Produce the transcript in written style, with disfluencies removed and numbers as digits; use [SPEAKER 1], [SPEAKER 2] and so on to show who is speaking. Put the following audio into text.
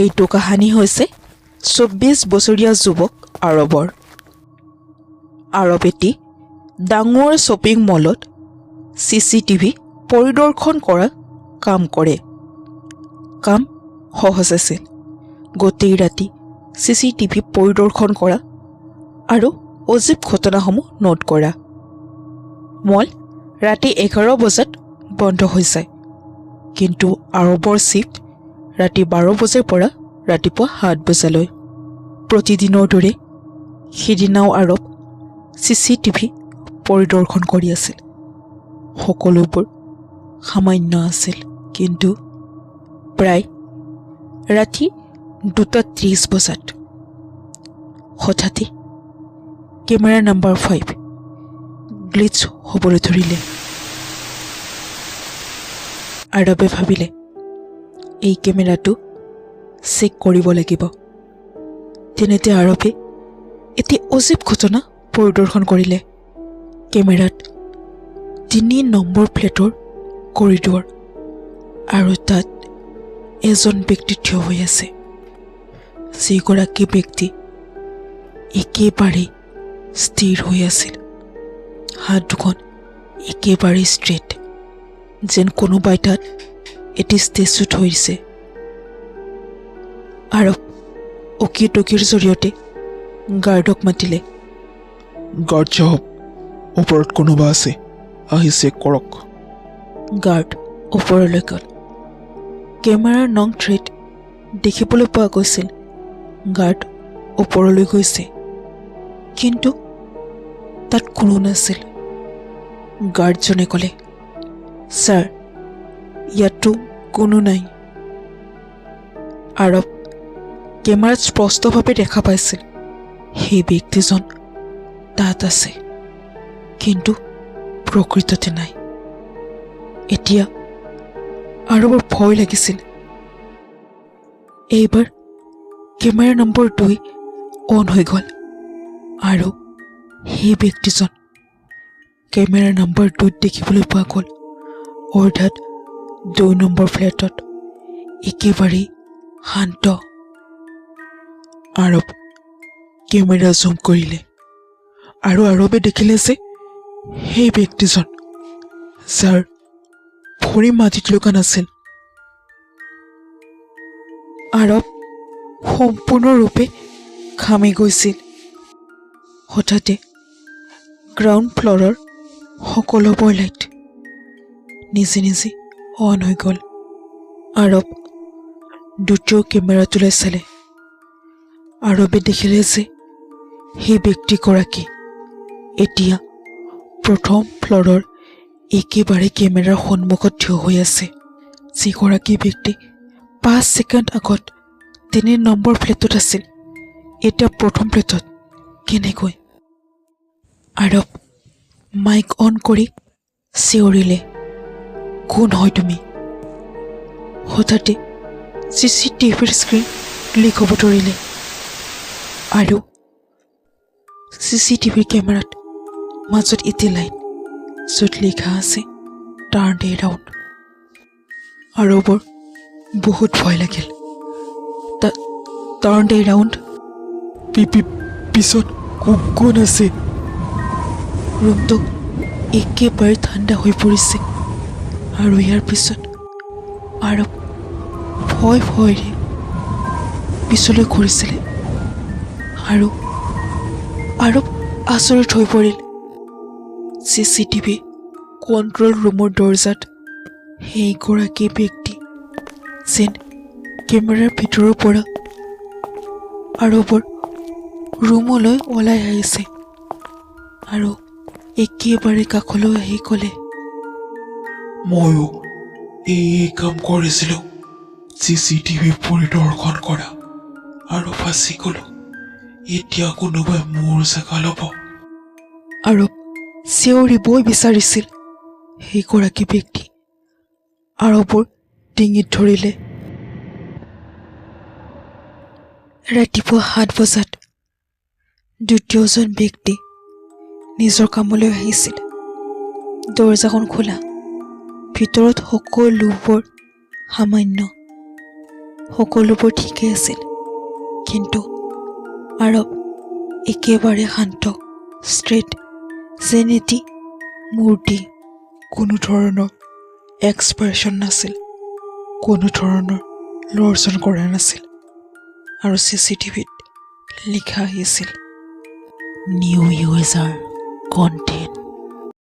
[SPEAKER 1] এইটো কাহিনী হৈছে ২৪ বছৰীয়া যুৱক আৰৱৰ। আৰৱ এটি ডাঙৰ শ্বপিং মলত CCTV পৰিদৰ্শন কৰা কাম কৰে। কাম সহজ আছিল। গোটেই ৰাতি CCTV পৰিদৰ্শন কৰা আৰু অজীৱ ঘটনাসমূহ নোট কৰা। মল ৰাতি 11 বজাত বন্ধ হৈ যায়, কিন্তু আৰৱৰ শ্বিফ্ট ৰাতি 12 বজাৰ পৰা ৰাতিপুৱা 7 বজালৈ। প্ৰতিদিনৰ দৰে সিদিনাও আৰৱ CCTV পৰিদৰ্শন কৰি আছিল। সকলোবোৰ সামান্য আছিল, কিন্তু প্ৰায় ৰাতি 2:30 বজাত হঠাতে কেমেৰা নম্বৰ 5 গ্লিচ হ'বলৈ ধৰিলে। আৰৱে ভাবিলে এই কেমেৰাটো চেক কৰিব লাগিব। তেনেতে আৰৱে এটি অজীৱ ঘটনা পৰিদৰ্শন কৰিলে। কেমেৰাত 3 নম্বৰ ফ্লেটৰ কৰিডৰ আৰু তাত এজন ব্যক্তি থিয় হৈ আছে। যিগৰাকী ব্যক্তি একেবাৰে স্থিৰ হৈ আছিল, হাত দুখন একেবাৰে ষ্ট্ৰেইট, যেন কোনোবাই তাত এটি ষ্টেচু থৈছে। আৰৱ অকি টকিৰ জৰিয়তে গাৰ্ডক মাতিলে।
[SPEAKER 2] গাৰ্ড চাহাব, ওপৰত কোনোবা আছে, আহি চেক কৰক।
[SPEAKER 1] গাৰ্ড ওপৰলৈ গ'ল। কেমেৰাৰ নং 3 দেখিবলৈ পোৱা গৈছিল। গাৰ্ড ওপৰলৈ গৈছে, কিন্তু তাত কোনো নাছিল। গাৰ্ডজনে ক'লে, ছাৰ, ইয়াততো কোনো নাই। আৰৱ কেমেৰাত স্পষ্টভাৱে দেখা পাইছিল সেই ব্যক্তিজন তাত আছে, কিন্তু প্ৰকৃততে নাই। এতিয়া আৰৱৰ ভয় লাগিছিল। এইবাৰ কেমেৰা নম্বৰ 2 অন হৈ গ'ল আৰু সেই ব্যক্তিজন কেমেৰা নম্বৰ 2 দেখিবলৈ পোৱা গ'ল, অৰ্থাৎ 2 নম্বৰ ফ্লেটত একেবাৰেই শান্ত। আৰৱ কেমেৰা জুম কৰিলে আৰু আৰৱে দেখিলে যে সেই ব্যক্তিজন, যাৰ ভৰি মাটিত লগা নাছিল। আৰৱ সম্পূৰ্ণৰূপে ঘামি গৈছিল। হঠাতে গ্ৰাউণ্ড ফ্ল'ৰৰ সকলোবোৰ লাইট নিজে নিজে অন হৈ গ'ল। আৰৱ দ্বিতীয় কেমেৰাটোলৈ চালে। আৰৱে দেখিলে যে সেই ব্যক্তিগৰাকী এতিয়া প্ৰথম ফ্ল'ৰৰ একেবাৰে কেমেৰাৰ সন্মুখত থিয় হৈ আছে। যিগৰাকী ব্যক্তি 5 ছেকেণ্ড আগত 3 নম্বৰ ফ্লেটত আছিল, এতিয়া প্ৰথম ফ্লেটত কেনেকৈ? আৰৱ মাইক অন কৰি চিঞৰিলে, কোন হয় তুমি? হঠাতে CCTVৰ স্ক্ৰীণ ক্লিক হ'ব ধৰিলে আৰু CCTVৰ কেমেৰাত মাজত এটি লাইন, য'ত লিখা আছে টাৰ্ণ এৰাউণ্ড। আৰৱৰ বহুত ভয় লাগিল। টাৰ্ণ এৰাউণ্ড,
[SPEAKER 2] পিছত কোন আছে?
[SPEAKER 1] ৰুমটো একেবাৰে ঠাণ্ডা হৈ পৰিছে আৰু ইয়াৰ পিছত আৰৱ ভয়েৰে পিছলৈ ঘূৰিছিলে আৰু আৰৱ আচৰিত হৈ পৰিল। CCTV কণ্ট্ৰল ৰুমৰ দৰ্জাত সেইগৰাকী ব্যক্তি যেন কেমেৰাৰ ভিতৰৰ পৰা আৰৱৰ ৰুমলৈ ওলাই আহিছে আৰু একেবাৰে কাষলৈ আহি ক'লে,
[SPEAKER 2] ময়ো এই কাম কৰিছিলোঁ, CCTV পৰিদৰ্শন কৰা, আৰু ফাঁচি গ'লো। এতিয়া কোনোবাই মোৰ জেগা ল'ব।
[SPEAKER 1] আৰৱ চিঞৰিবই বিচাৰিছিল। সেইগৰাকী ব্যক্তি আৰৱৰ ডিঙিত ধৰিলে। ৰাতিপুৱা 7 বজাত দ্বিতীয়জন ব্যক্তি নিজৰ কামলৈ আহিছিল। দৰ্জাখন খোলা, ভিতৰত সকলোবোৰ সামান্য।
[SPEAKER 3] সকলোবোৰ ঠিকেই আছিল, কিন্তু আৰৱ একেবাৰে শান্ত, ষ্ট্ৰেইট, যেন এটি মূৰ্তি।
[SPEAKER 1] কোনো ধৰণৰ এক্সপ্ৰেশ্যন নাছিল, কোনো ধৰণৰ লৰচন কৰা নাছিল। আৰু CCTVত লিখা আহিছিল, নিউ ইউজাৰ কণ্টেণ্ট।